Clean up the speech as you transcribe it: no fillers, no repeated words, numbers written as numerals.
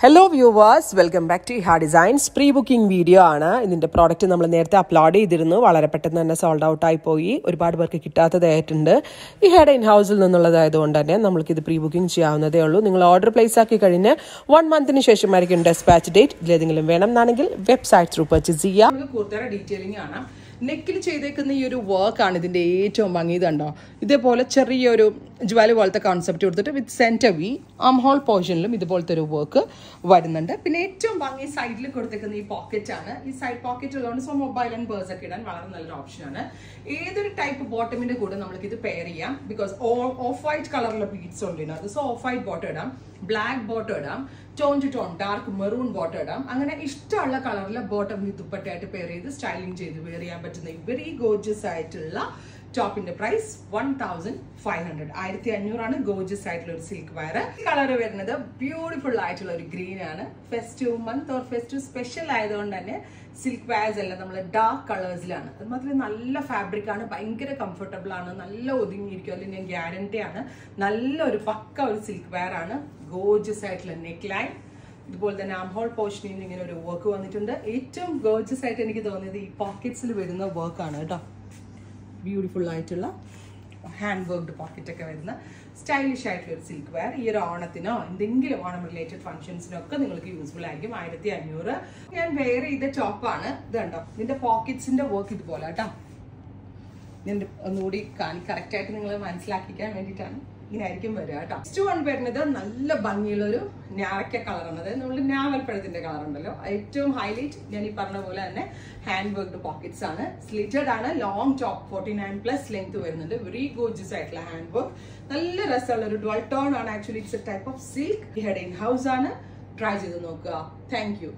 Hello viewers, welcome back to Iha Designs. Pre-booking video ആണ്. ഇതിന്റെ product നമ്മൾ നേരത്തെ അപ്ലോഡ് ചെയ്തിരുന്നു. വളരെ പെട്ടെന്ന് തന്നെ സോൾഡ് ഔട്ട് ആയി പോയി. ഒരുപാട് പേർക്ക് കിട്ടാത്തതായിട്ടുണ്ട്. ഇഹയുടെ ഇൻ ഹൗസിൽ നിന്നുള്ളതായതുകൊണ്ട് തന്നെ നമ്മൾക്ക് ഇത് പ്രീ ബുക്കിംഗ് ചെയ്യാവുന്നതേ ഉള്ളൂ. നിങ്ങൾ ഓർഡർ പ്ലേസ് ആക്കി കഴിഞ്ഞ് 1 മന്തിന് ശേഷമായിരിക്കും ഡെസ്പാച്ച് ഡേറ്റ്. ഇതിലേതെങ്കിലും വേണമെന്നാണെങ്കിൽ വെബ്സൈറ്റ് ത്രൂ പർച്ചേസ് ചെയ്യാം. കൂടുതൽ ഡീറ്റെയിലിംഗ് ആണ്. നെക്കിൽ ചെയ്തേക്കുന്ന ഈ ഒരു വർക്കാണ് ഇതിൻ്റെ ഏറ്റവും ഭംഗി. ഇതുണ്ടോ, ഇതേപോലെ ചെറിയൊരു ജ്വല് പോലത്തെ കോൺസെപ്റ്റ് കൊടുത്തിട്ട് with centre V armhole പോർഷനിലും ഇതുപോലത്തെ ഒരു വർക്ക് വരുന്നുണ്ട്. പിന്നെ ഏറ്റവും ഭംഗി സൈഡിൽ കൊടുത്തേക്കുന്ന ഈ പോക്കറ്റ് ആണ്. ഈ സൈഡ് പോക്കറ്റ് ഉള്ളതുകൊണ്ട് സോ മൊബൈൽ ആൻഡ് പേഴ്സ് ഒക്കെ ഇടാൻ വളരെ നല്ലൊരു ഓപ്ഷനാണ്. ഏതൊരു ടൈപ്പ് ബോട്ടമിന്റെ കൂടെ നമ്മൾക്ക് ഇത് പെയർ ചെയ്യാം. ബിക്കോസ് ഓഫ് വൈറ്റ് കളറിലെ ബീഡ്സ് ഉണ്ട്. അത് സോ ഓഫ് വൈറ്റ് ബോട്ടം ഇടാം, ബ്ലാക്ക് ബോട്ടം ഇടാം, tone to tone dark maroon bottom ഇടാം. അങ്ങനെ ഇഷ്ടമുള്ള കളറിലെ ബോട്ടം ഈ ദുപ്പട്ടയായിട്ട് പെയർ ചെയ്ത് സ്റ്റൈലിംഗ് ചെയ്ത് വെയർ ചെയ്യാൻ പറ്റുന്ന വെരി ഗോർജിയസ് ആയിട്ടുള്ള ടോപ്പിന്റെ പ്രൈസ് 1500. 1500 ഗോർജിയസ് ആയിട്ടുള്ള ഒരു സിൽക്ക് വയർ. കളർ വരുന്നത് ബ്യൂട്ടിഫുൾ ആയിട്ടുള്ള ഒരു ഗ്രീൻ ആണ്. Festive month or festive special ആയതുകൊണ്ട് തന്നെ സിൽക്ക് വയർസ് എല്ലാം നമ്മൾ ഡാർക്ക് കളേഴ്സിലാണ്. അത് മാത്രമേ നല്ല ഫാബ്രിക് ആണ്, ഭയങ്കര കംഫർട്ടബിൾ ആണ്, നല്ല ഒതുങ്ങിയിരിക്കും. അല്ലെങ്കിൽ ഞാൻ ഗ്യാരണ്ടി ആണ്. നല്ലൊരു പക്ക ഒരു സിൽക്ക് വയർ ആണ്. ഗോർജിയസ് ആയിട്ടുള്ള നെക്ക് ലൈൻ, ഇതുപോലെ തന്നെ ആം ഹോൾ പോർഷനിൽ നിന്ന് ഇങ്ങനെ ഒരു വർക്ക് വന്നിട്ടുണ്ട്. ഏറ്റവും ഗോർജിയസ് ആയിട്ട് എനിക്ക് തോന്നിയത് ഈ പോക്കറ്റ്സിൽ വരുന്ന വർക്കാണ് കേട്ടോ. ബ്യൂട്ടിഫുൾ ആയിട്ടുള്ള ഹാൻഡ് വർക്ക്ഡ് പോക്കറ്റ് ഒക്കെ വരുന്ന സ്റ്റൈലിഷ് ആയിട്ടുള്ള ഒരു സിൽക്ക് വെയർ. ഈ ഒരു ഓണത്തിനോ എന്തെങ്കിലും ഓണം റിലേറ്റഡ് ഫംഗ്ഷൻസിനോ ഒക്കെ നിങ്ങൾക്ക് യൂസ്ഫുൾ ആയിരിക്കും. 1500. ഞാൻ വെയർ ചെയ്ത ടോപ്പാണ്. ഇത് കണ്ടോ, ഇതിന്റെ പോക്കറ്റ്സിന്റെ വർക്ക് ഇതുപോലെ കേട്ടോ. ഞാൻ ഒന്നുകൂടി കറക്റ്റ് ആയിട്ട് നിങ്ങൾ മനസ്സിലാക്കിക്കാൻ വേണ്ടിയിട്ടാണ് ഇങ്ങനെ ആയിരിക്കും വരിക കേട്ടോ. നെക്സ്റ്റ് വൺ വരുന്നത് നല്ല ഭംഗിയുള്ള ഒരു ഞാറക്ക കളറാണ്. അതായത് നമ്മൾ ഞാവൽപ്പഴത്തിന്റെ കളർ ഉണ്ടല്ലോ, ഏറ്റവും ഹൈലൈറ്റ് ഞാൻ ഈ പറഞ്ഞ പോലെ തന്നെ ഹാൻഡ് വർക്ക്ഡ് പോക്കറ്റ്സ് ആണ്. സ്ലിറ്റഡ് ആണ്. ലോങ് ടോപ്പ് 49+ ലെങ്ത് വരുന്നുണ്ട്. വെരി ഗോർജിയസ് ആയിട്ടുള്ള ഹാൻഡ് വർക്ക്. നല്ല രസമുള്ള ഒരു ഡ്വൽ ടോൺ ആണ്. Actually it's a type of silk. ഇഹയുടെ ഇൻ ഹൗസ് ആണ്. ട്രൈ ചെയ്ത് നോക്കുക. Thank U.